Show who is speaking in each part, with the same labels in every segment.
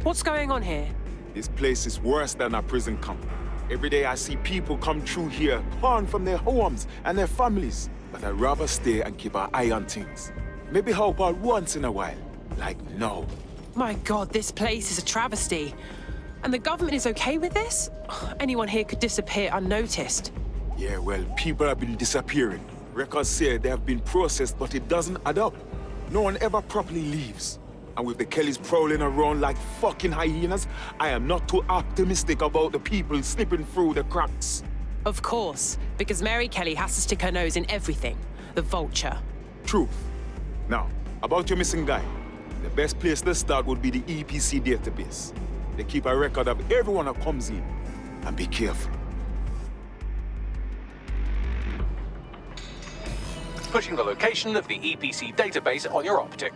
Speaker 1: What's going on here?
Speaker 2: This place is worse than a prison camp. Every day I see people come through here, torn from their homes and their families. But I'd rather stay and keep an eye on things. Maybe help out once in a while. Like now.
Speaker 1: My God, this place is a travesty. And the government is okay with this? Anyone here could disappear unnoticed.
Speaker 2: Yeah, well, people have been disappearing. Records say they have been processed, but it doesn't add up. No one ever properly leaves. And with the Kellys prowling around like fucking hyenas, I am not too optimistic about the people slipping through the cracks.
Speaker 1: Of course, because Mary Kelly has to stick her nose in everything. The vulture.
Speaker 2: Truth. Now, about your missing guy. The best place to start would be the EPC database. They keep a record of everyone that comes in. And be careful.
Speaker 3: Putting the location of the EPC database on your optic.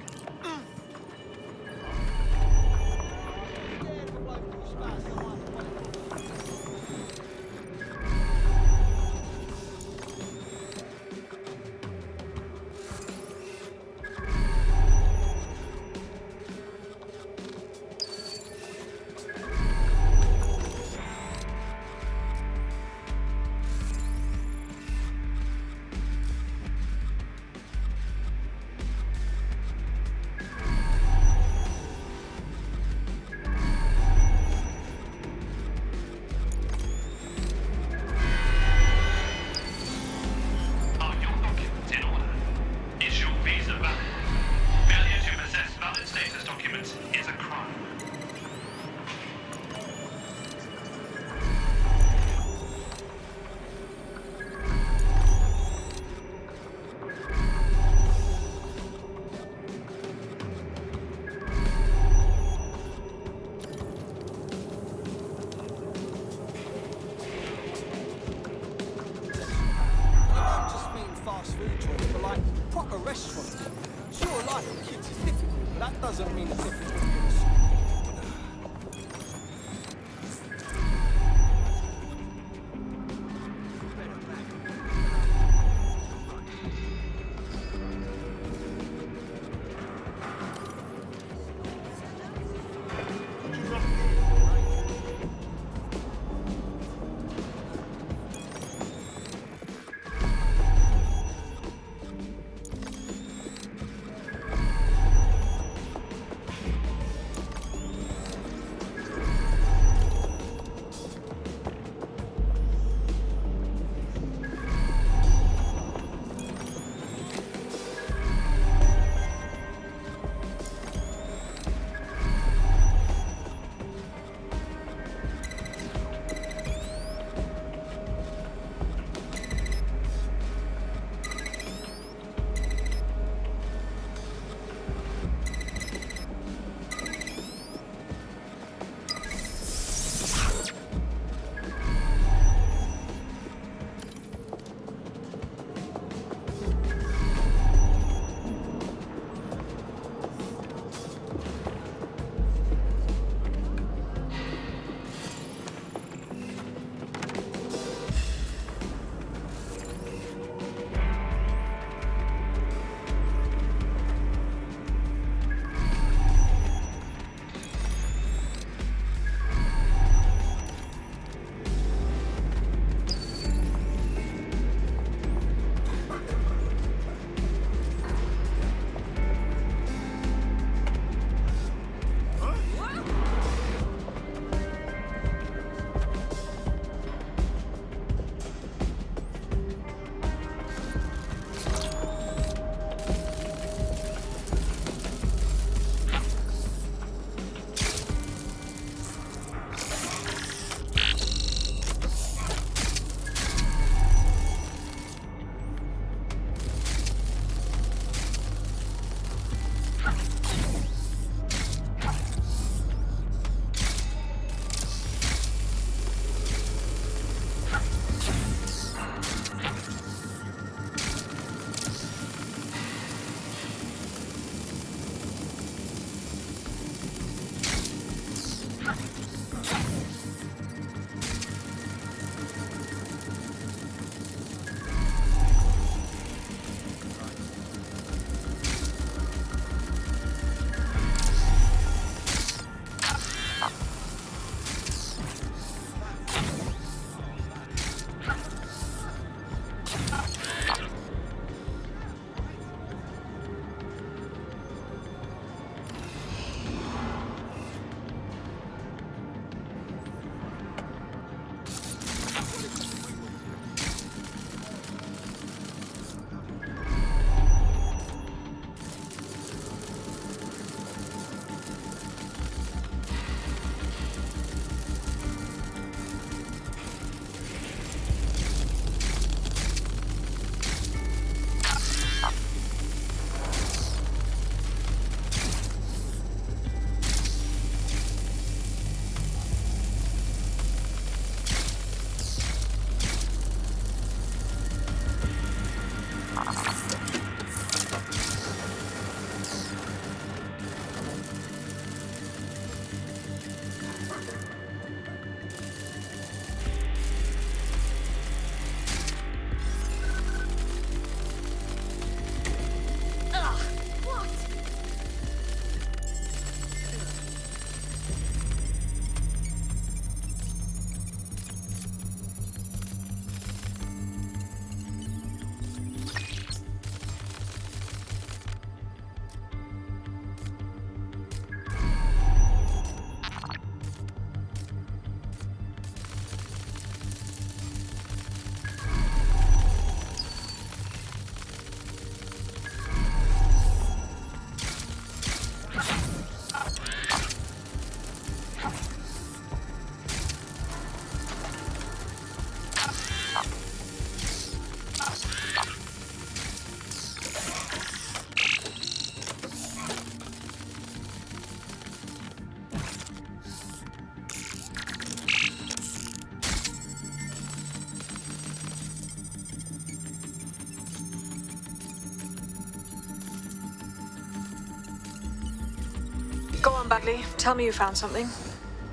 Speaker 4: Go on, Bagley. Tell me you found something.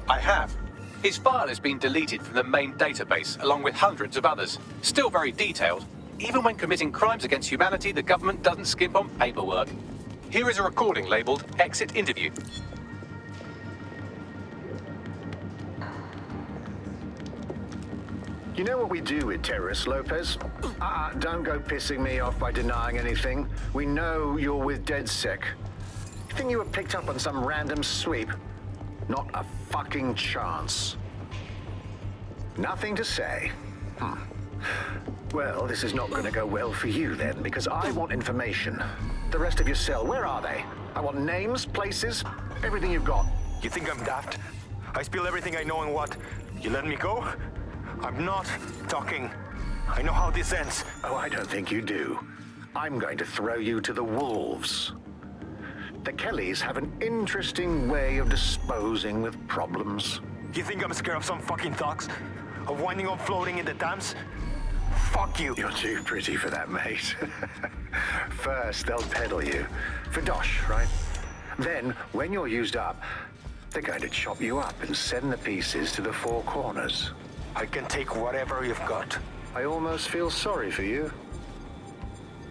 Speaker 3: I have. His file has been deleted from the main database, along with hundreds of others. Still very detailed. Even when committing crimes against humanity, the government doesn't skimp on paperwork. Here is a recording labeled Exit Interview.
Speaker 5: You know what we do with terrorists, Lopez? Don't go pissing me off by denying anything. We know you're with DedSec. You think you were picked up on some random sweep? Not a fucking chance. Nothing to say. Well, this is not going to go well for you then, because I want information. The rest of your cell, where are they? I want names, places, everything you've got.
Speaker 6: You think I'm daft? I spill everything I know and what? You let me go? I'm not talking. I know how this ends.
Speaker 5: Oh, I don't think you do. I'm going to throw you to the wolves. The Kellys have an interesting way of disposing with problems.
Speaker 6: You think I'm scared of some fucking thugs? Of winding up floating in the Thames? Fuck you.
Speaker 5: You're too pretty for that, mate. First, they'll peddle you. For dosh, right? Then, when you're used up, they're going to chop you up and send the pieces to the Four Corners.
Speaker 6: I can take whatever you've got.
Speaker 5: I almost feel sorry for you.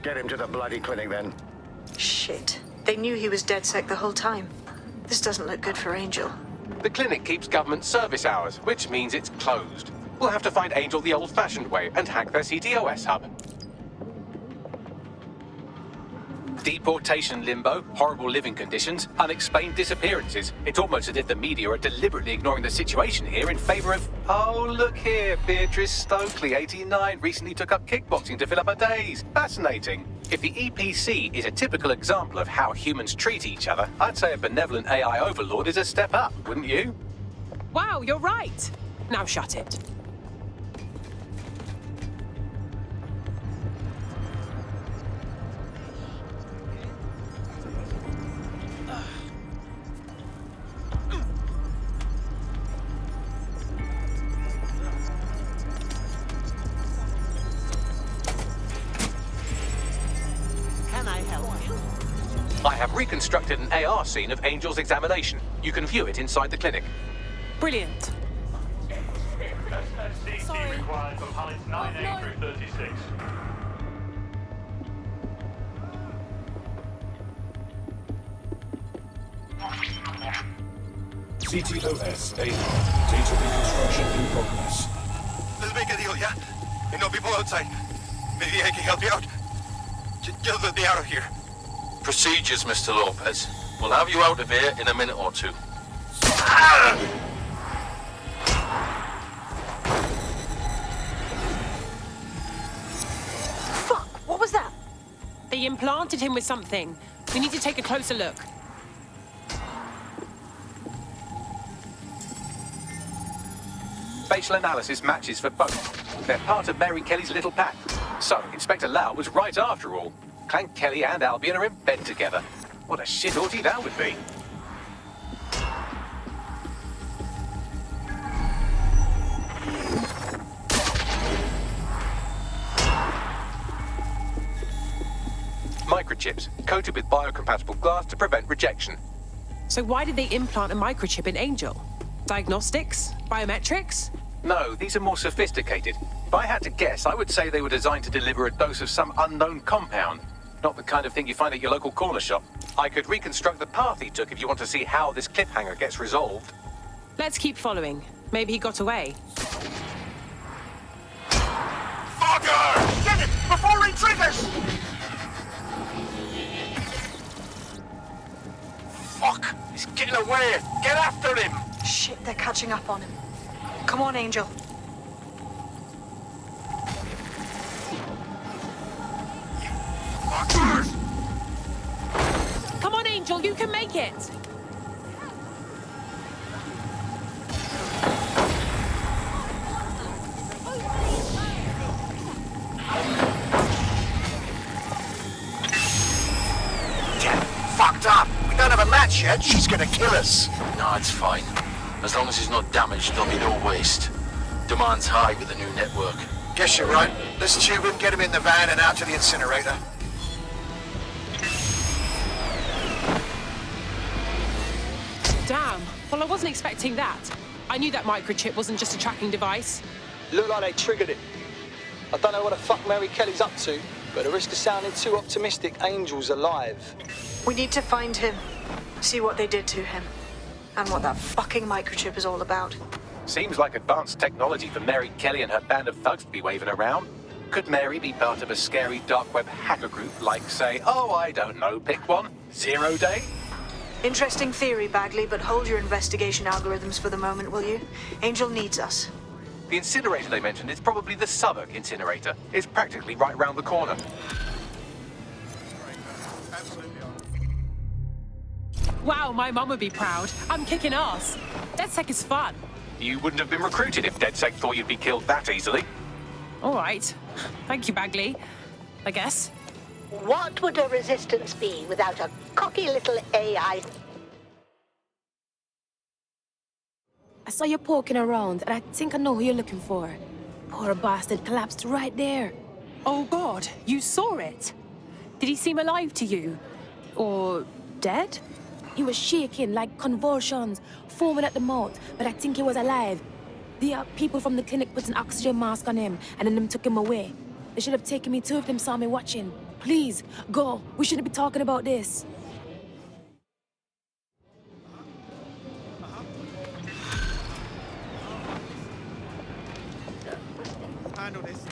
Speaker 5: Get him to the bloody clinic, then.
Speaker 4: Shit. They knew he was DedSec the whole time. This doesn't look good for Angel.
Speaker 3: The clinic keeps government service hours, which means it's closed. We'll have to find Angel the old-fashioned way and hack their CTOS hub. Deportation limbo, horrible living conditions, unexplained disappearances. It's almost as if the media are deliberately ignoring the situation here in favor of... Oh, look here, Beatrice Stokely, 89, recently took up kickboxing to fill up her days. Fascinating. If the EPC is a typical example of how humans treat each other, I'd say a benevolent AI overlord is a step up, wouldn't you?
Speaker 1: Wow, you're right. Now shut it.
Speaker 3: I have reconstructed an AR scene of Angel's examination. You can view it inside the clinic.
Speaker 1: Brilliant.
Speaker 7: SSCT required for pallets 9A through 36.
Speaker 8: CTOS AR. Data reconstruction in progress.
Speaker 6: Let's make a deal, yeah? You know people outside. Maybe I can help you out. Just let me out of here.
Speaker 9: Procedures, Mr. Lopez. We'll have you out of here in a minute or two.
Speaker 4: Fuck! What was that?
Speaker 1: They implanted him with something. We need to take a closer look.
Speaker 3: Facial analysis matches for both. They're part of Mary Kelly's little pack. So, Inspector Lau was right after all. Clank Kelly and Albion are in bed together. What a shit orgy that would be. Microchips, coated with biocompatible glass to prevent rejection.
Speaker 1: So why did they implant a microchip in Angel? Diagnostics? Biometrics?
Speaker 3: No, these are more sophisticated. If I had to guess, I would say they were designed to deliver a dose of some unknown compound. Not the kind of thing you find at your local corner shop. I could reconstruct the path he took if you want to see how this cliffhanger gets resolved.
Speaker 1: Let's keep following. Maybe he got away.
Speaker 6: Fucker! Get it! Before he triggers! Fuck! He's getting away! Get after him!
Speaker 4: Shit, they're catching up on him. Come on, Angel.
Speaker 6: Fuckers!
Speaker 1: Come on, Angel, you can make it!
Speaker 6: Fucked up! We don't have a match yet. She's gonna kill us.
Speaker 9: No, it's fine. As long as he's not damaged, there'll be no waste. Demand's high with the new network.
Speaker 5: Guess you're right. Let's tube him, get him in the van and out to the incinerator.
Speaker 1: Damn. Well, I wasn't expecting that. I knew that microchip wasn't just a tracking device.
Speaker 10: Looked like they triggered it. I don't know what the fuck Mary Kelly's up to, but at the risk of sounding too optimistic, Angel's alive.
Speaker 4: We need to find him, see what they did to him, and what that fucking microchip is all about.
Speaker 3: Seems like advanced technology for Mary Kelly and her band of thugs to be waving around. Could Mary be part of a scary dark web hacker group like, say, oh, I don't know, pick one, 0 Day?
Speaker 4: Interesting theory, Bagley, but hold your investigation algorithms for the moment, will you? Angel needs us.
Speaker 3: The incinerator they mentioned is probably the Southwark incinerator. It's practically right round the corner.
Speaker 1: Wow, my mum would be proud. I'm kicking ass. DedSec is fun.
Speaker 3: You wouldn't have been recruited if DedSec thought you'd be killed that easily.
Speaker 1: All right. Thank you, Bagley. I guess.
Speaker 11: What would a resistance be without a cocky little AI?
Speaker 12: I saw you poking around, and I think I know who you're looking for. Poor bastard collapsed right there.
Speaker 1: Oh, God, you saw it? Did he seem alive to you? Or dead?
Speaker 12: He was shaking like convulsions, foaming at the mouth, but I think he was alive. The people from the clinic put an oxygen mask on him, and then them took him away. They should have taken me too if them saw me watching. Please, go. We shouldn't be talking about this.
Speaker 13: Handle this.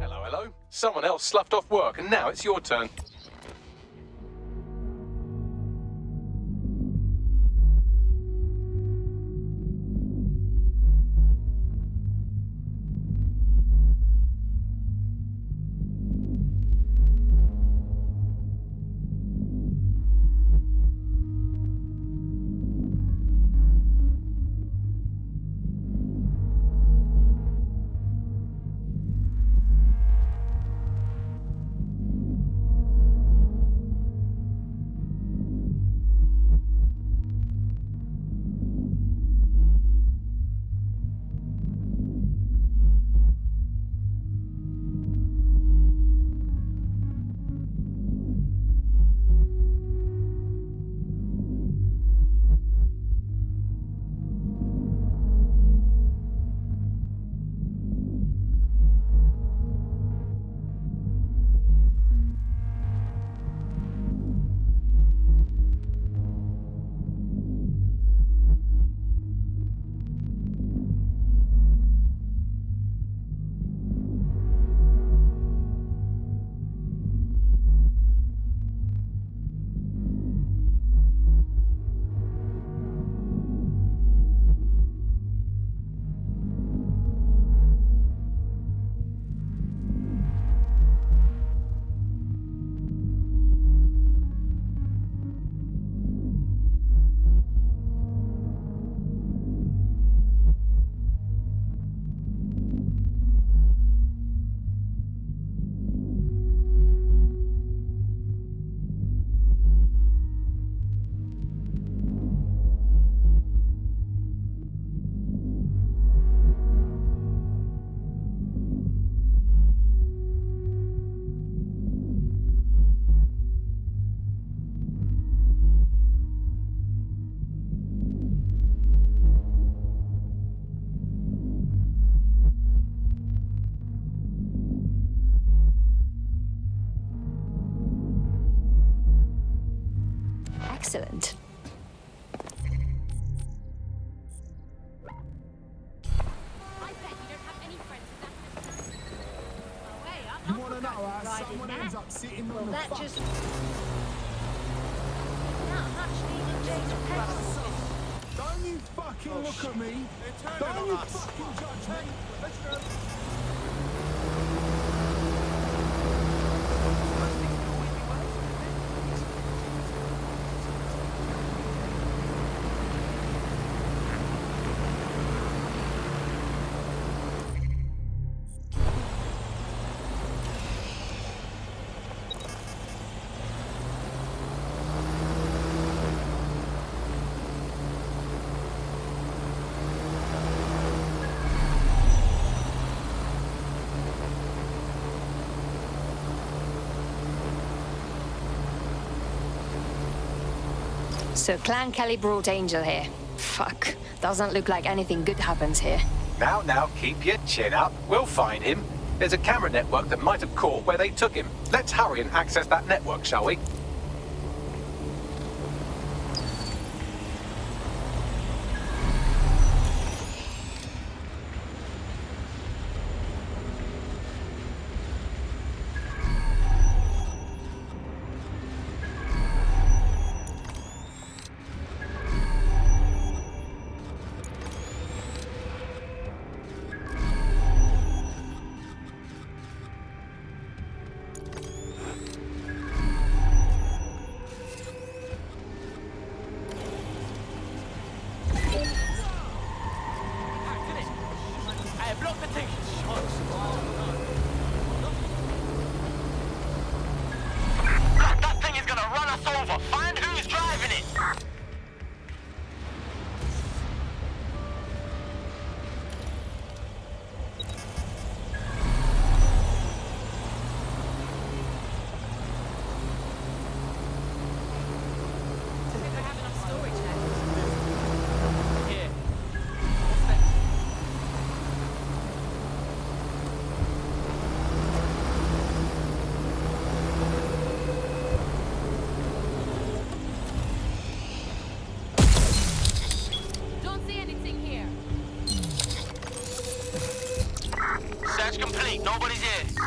Speaker 3: Hello? Someone else sloughed off work, and now it's your turn.
Speaker 14: Excellent.
Speaker 13: You want to know how someone ends up sitting on the
Speaker 11: that
Speaker 13: fucking...
Speaker 11: just... Not much needed change of pace.
Speaker 13: Don't you fucking look at me. Don't you fucking judge me.
Speaker 14: So Clan Kelly brought Angel here. Fuck. Doesn't look like anything good happens here.
Speaker 3: Now, keep your chin up. We'll find him. There's a camera network that might have caught where they took him. Let's hurry and access that network, shall we?
Speaker 9: That thing is gonna run us over. Find who's driving it.
Speaker 12: Don't see anything here.
Speaker 9: Search complete. Nobody's here.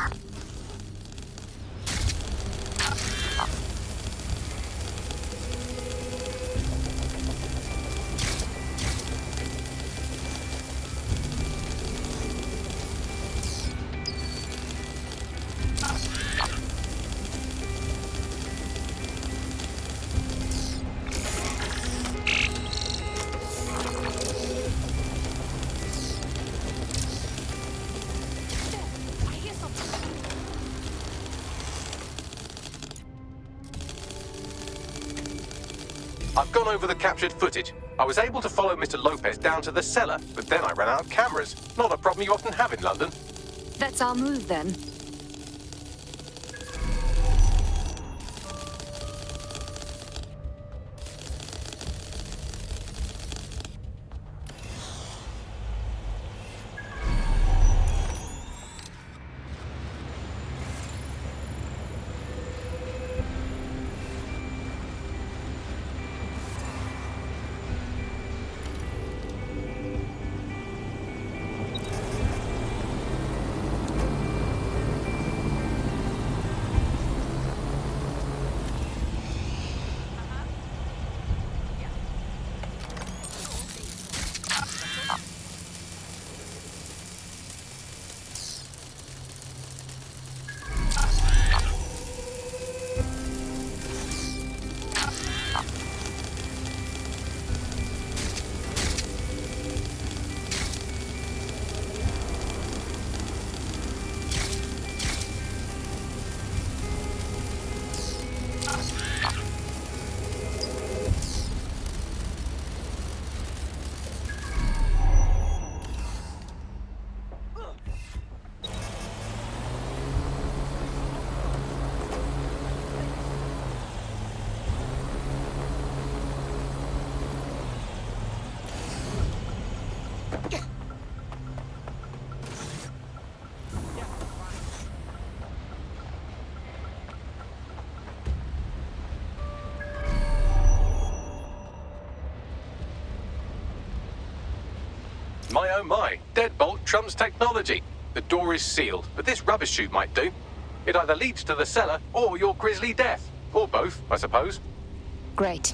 Speaker 3: I've gone over the captured footage. I was able to follow Mr. Lopez down to the cellar, but then I ran out of cameras. Not a problem you often have in London.
Speaker 14: That's our move then.
Speaker 3: My oh my, deadbolt trumps technology. The door is sealed, but this rubbish chute might do. It either leads to the cellar or your grisly death. Or both, I suppose.
Speaker 14: Great.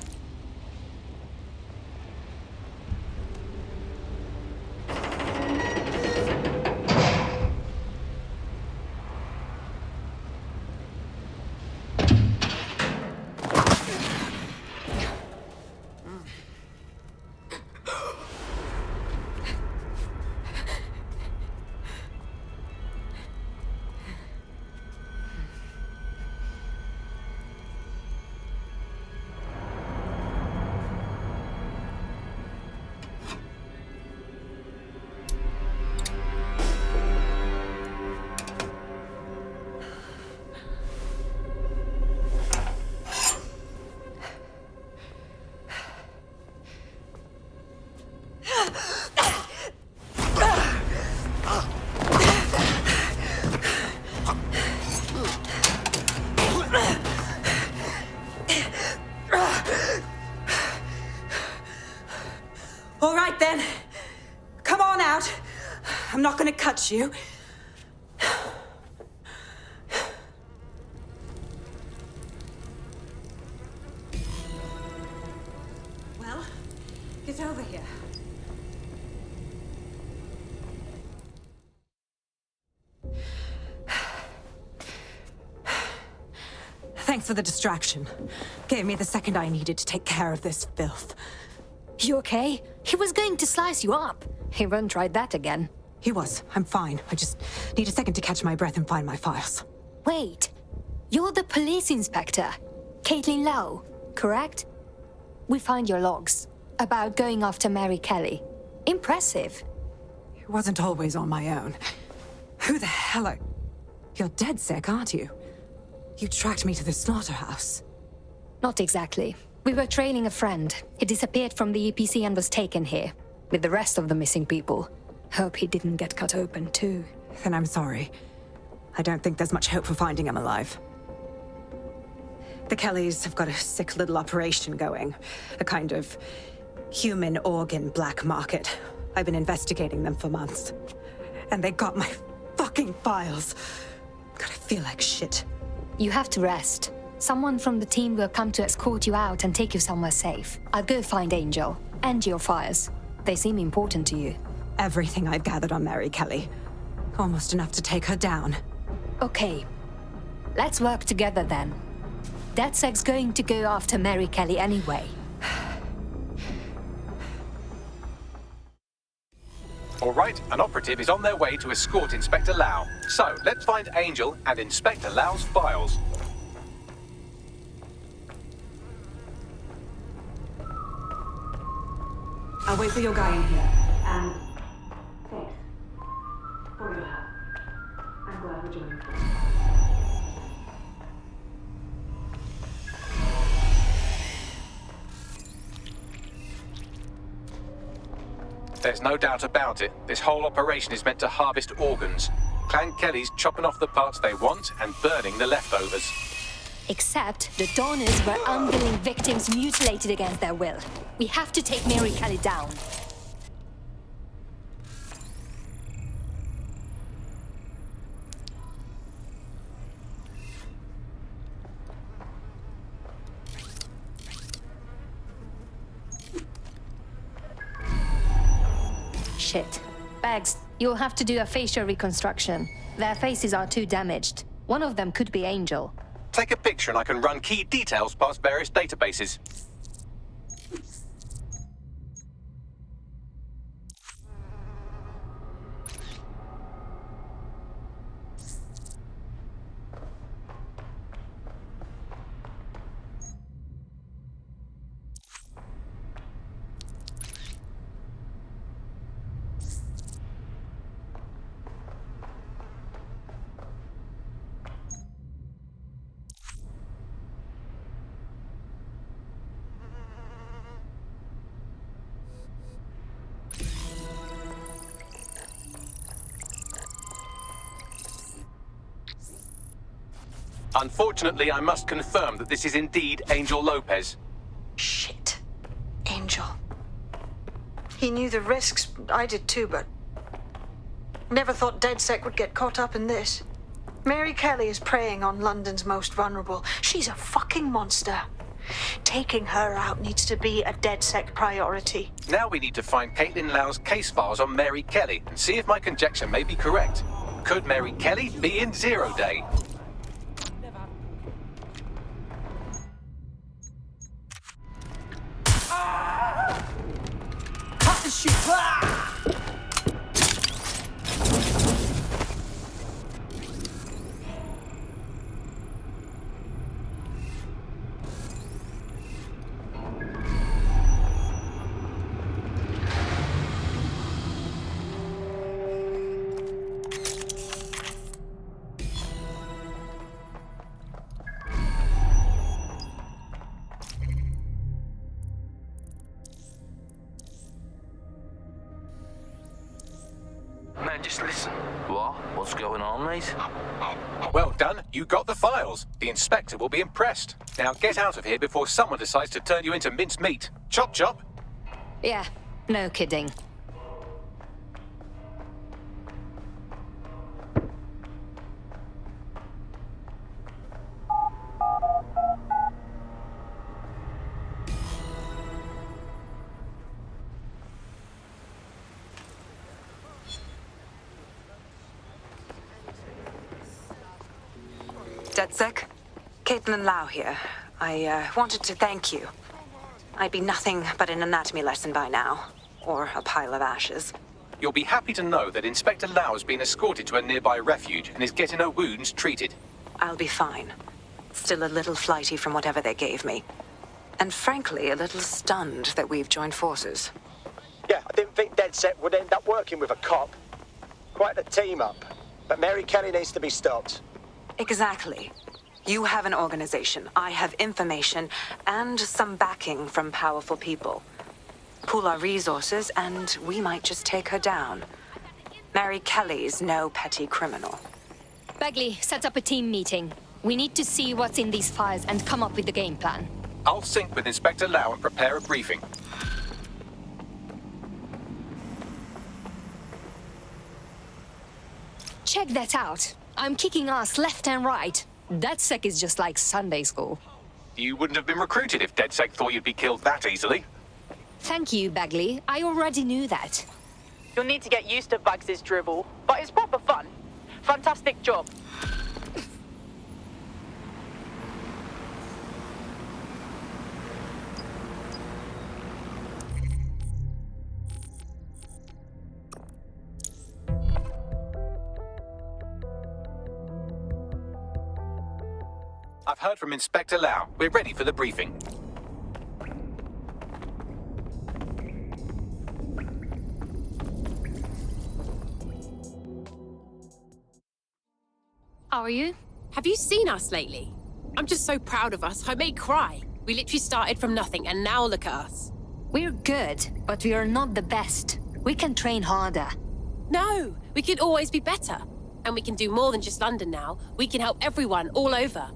Speaker 15: I'm not gonna cut you. Well, get over here. Thanks for the distraction. Gave me the second I needed to take care of this filth.
Speaker 14: You okay? He was going to slice you up. He won't try that again.
Speaker 15: He was. I'm fine. I just need a second to catch my breath and find my files.
Speaker 14: Wait. You're the police inspector. Caitlin Lau, correct? We found your logs about going after Mary Kelly. Impressive.
Speaker 15: It wasn't always on my own. Who the hell are... You're DedSec, aren't you? You tracked me to the slaughterhouse.
Speaker 14: Not exactly. We were trailing a friend. He disappeared from the EPC and was taken here, with the rest of the missing people. Hope he didn't get cut open, too.
Speaker 15: Then I'm sorry. I don't think there's much hope for finding him alive. The Kellys have got a sick little operation going. A kind of human organ black market. I've been investigating them for months. And they got my fucking files. God, I feel like shit.
Speaker 14: You have to rest. Someone from the team will come to escort you out and take you somewhere safe. I'll go find Angel and your files. They seem important to you.
Speaker 15: Everything I've gathered on Mary Kelly. Almost enough to take her down.
Speaker 14: Okay. Let's work together then. DedSec's going to go after Mary Kelly anyway.
Speaker 3: All right, an operative is on their way to escort Inspector Lau. So, let's find Angel and Inspector Lau's files.
Speaker 15: I'll wait for your guy in here. And thanks for your help. I'm glad we're joining forces.
Speaker 3: There's no doubt about it. This whole operation is meant to harvest organs. Clan Kelly's chopping off the parts they want and burning the leftovers.
Speaker 14: Except the donors were unwilling victims mutilated against their will. We have to take Mary Kelly down. Shit. Bags, you'll have to do a facial reconstruction. Their faces are too damaged. One of them could be Angel.
Speaker 3: Take a picture and I can run key details past various databases. Unfortunately, I must confirm that this is indeed Angel Lopez.
Speaker 4: Shit. Angel. He knew the risks. I did too, but... Never thought DedSec would get caught up in this. Mary Kelly is preying on London's most vulnerable. She's a fucking monster. Taking her out needs to be a DedSec priority.
Speaker 3: Now we need to find Caitlin Lau's case files on Mary Kelly and see if my conjecture may be correct. Could Mary Kelly be in Zero Day?
Speaker 1: Shoot! Ah!
Speaker 9: Man, just listen. What? What's going on, mate?
Speaker 3: Well done. You got the files. The inspector will be impressed. Now get out of here before someone decides to turn you into minced meat. Chop chop.
Speaker 14: Yeah, no kidding.
Speaker 15: DedSec, Caitlin Lau here. I wanted to thank you. I'd be nothing but an anatomy lesson by now, or a pile of ashes.
Speaker 3: You'll be happy to know that Inspector Lau has been escorted to a nearby refuge and is getting her wounds treated.
Speaker 15: I'll be fine. Still a little flighty from whatever they gave me. And frankly, a little stunned that we've joined forces.
Speaker 10: Yeah, I didn't think DedSec would end up working with a cop. Quite the team-up. But Mary Kelly needs to be stopped.
Speaker 15: Exactly. You have an organization, I have information, and some backing from powerful people. Pool our resources, and we might just take her down. Mary Kelly's no petty criminal.
Speaker 14: Bagley, set up a team meeting. We need to see what's in these files and come up with a game plan.
Speaker 3: I'll sync with Inspector Lau and prepare a briefing.
Speaker 14: Check that out. I'm kicking ass left and right. DedSec is just like Sunday school.
Speaker 3: You wouldn't have been recruited if DedSec thought you'd be killed that easily.
Speaker 14: Thank you, Bagley. I already knew that.
Speaker 16: You'll need to get used to Bugs' dribble, but it's proper fun. Fantastic job.
Speaker 3: I've heard from Inspector Lau. We're ready for the briefing.
Speaker 12: How are you?
Speaker 1: Have you seen us lately? I'm just so proud of us, I may cry. We literally started from nothing, and now look at us.
Speaker 14: We're good, but we are not the best. We can train harder.
Speaker 1: No, we can always be better. And we can do more than just London now. We can help everyone all over.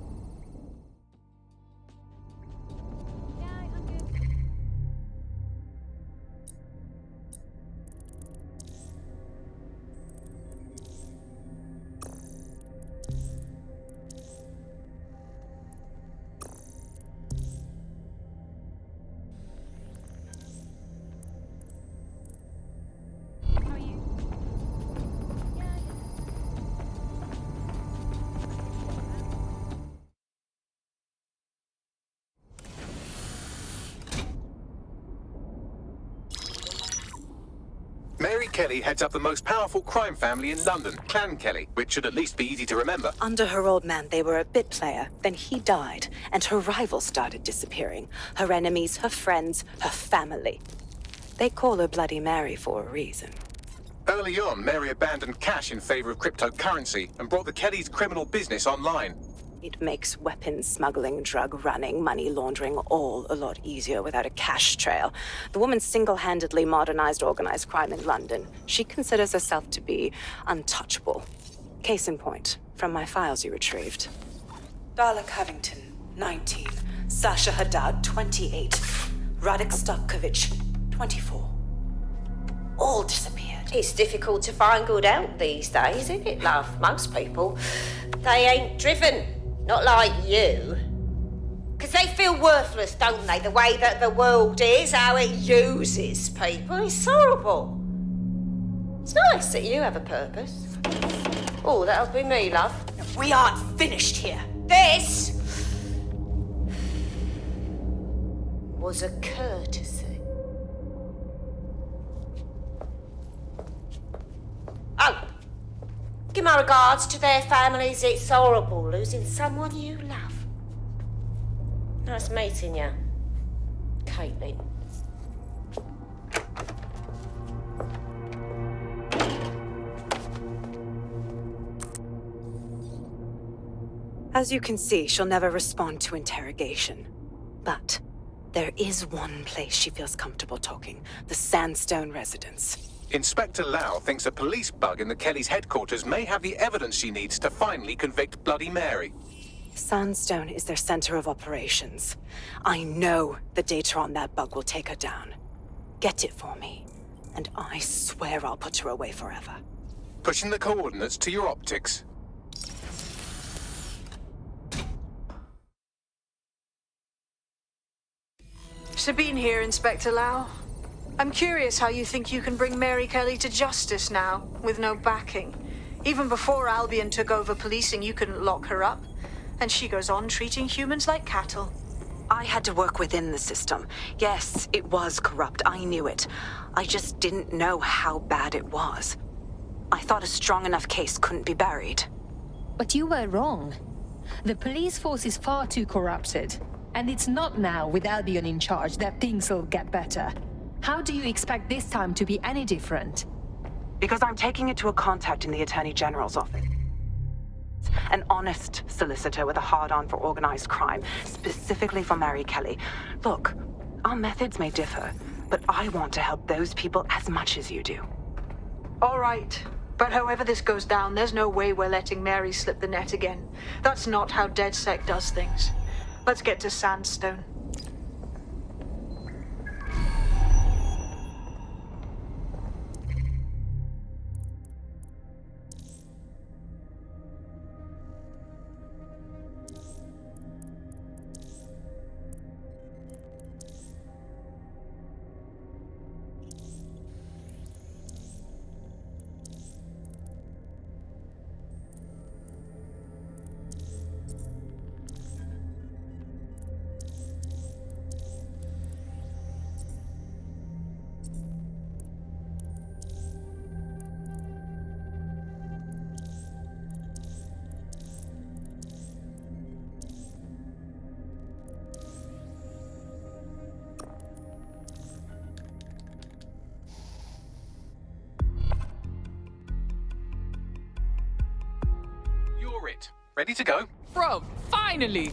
Speaker 3: Mary Kelly heads up the most powerful crime family in London, Clan Kelly, which should at least be easy to remember.
Speaker 17: Under her old man, they were a bit player. Then he died, and her rivals started disappearing. Her enemies, her friends, her family. They call her Bloody Mary for a reason.
Speaker 3: Early on, Mary abandoned cash in favor of cryptocurrency and brought the Kellys' criminal business online.
Speaker 17: It makes weapons smuggling, drug running, money laundering all a lot easier without a cash trail. The woman single-handedly modernized organized crime in London. She considers herself to be untouchable. Case in point, from my files you retrieved. Darla Covington, 19. Sasha Haddad, 28. Radek Stokovich, 24. All disappeared.
Speaker 11: It's difficult to find good help these days, isn't it, love? Most people, they ain't driven. Not like you. Because they feel worthless, don't they? The way that the world is, how it uses people. It's horrible. It's nice that you have a purpose. Oh, that'll be me, love.
Speaker 17: We aren't finished here.
Speaker 11: This was a courtesy. Oh. Give my regards to their families. It's horrible losing someone you love. Nice meeting you, Caitlin.
Speaker 17: As you can see, she'll never respond to interrogation. But there is one place she feels comfortable talking. The Sandstone residence.
Speaker 3: Inspector Lau thinks a police bug in the Kellys' headquarters may have the evidence she needs to finally convict Bloody Mary.
Speaker 17: Sandstone is their center of operations. I know the data on that bug will take her down. Get it for me, and I swear I'll put her away forever.
Speaker 3: Pushing the coordinates to your optics.
Speaker 4: Sabine here, Inspector Lau. I'm curious how you think you can bring Mary Kelly to justice now, with no backing. Even before Albion took over policing, you couldn't lock her up. And she goes on treating humans like cattle.
Speaker 17: I had to work within the system. Yes, it was corrupt. I knew it. I just didn't know how bad it was. I thought a strong enough case couldn't be buried.
Speaker 18: But you were wrong. The police force is far too corrupted. And it's not now, with Albion in charge, that things will get better. How do you expect this time to be any different?
Speaker 17: Because I'm taking it to a contact in the Attorney General's office. An honest solicitor with a hard-on for organized crime, specifically for Mary Kelly. Look, our methods may differ, but I want to help those people as much as you do.
Speaker 4: All right. But however this goes down, there's no way we're letting Mary slip the net again. That's not how DedSec does things. Let's get to Sandstone.
Speaker 3: You're it. Ready to go?
Speaker 1: Bro, finally!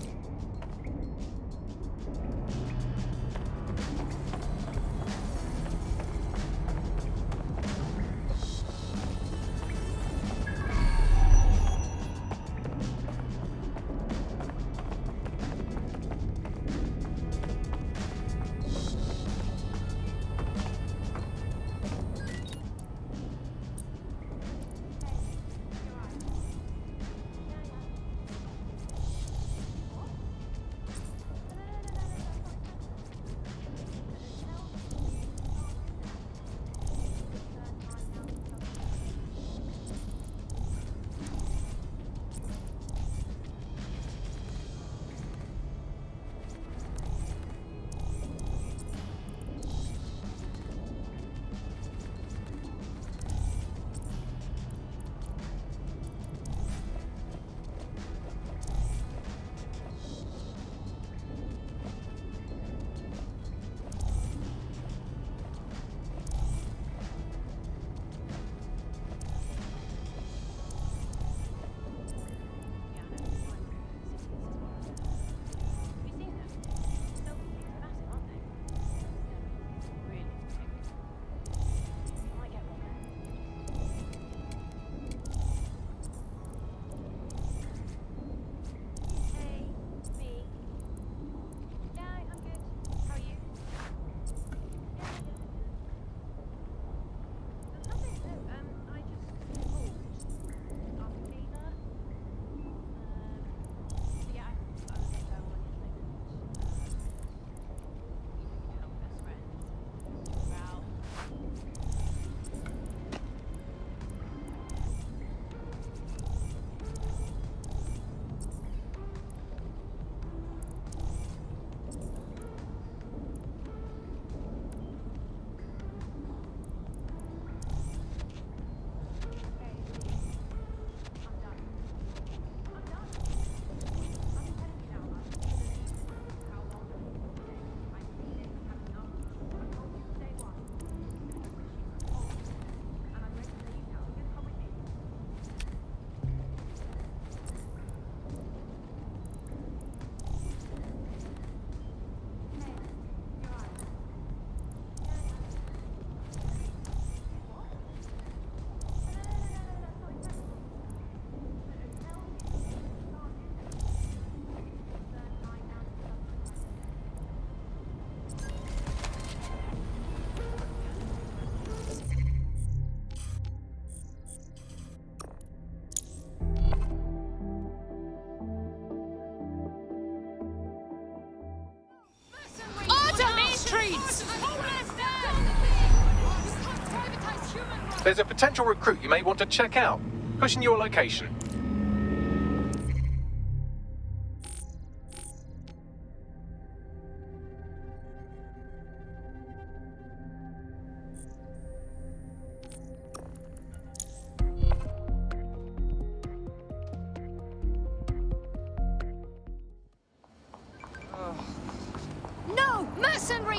Speaker 3: There's a potential recruit you may want to check out. Pushing your location.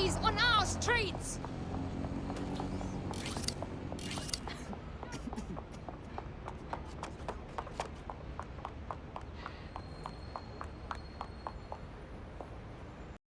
Speaker 19: on our streets!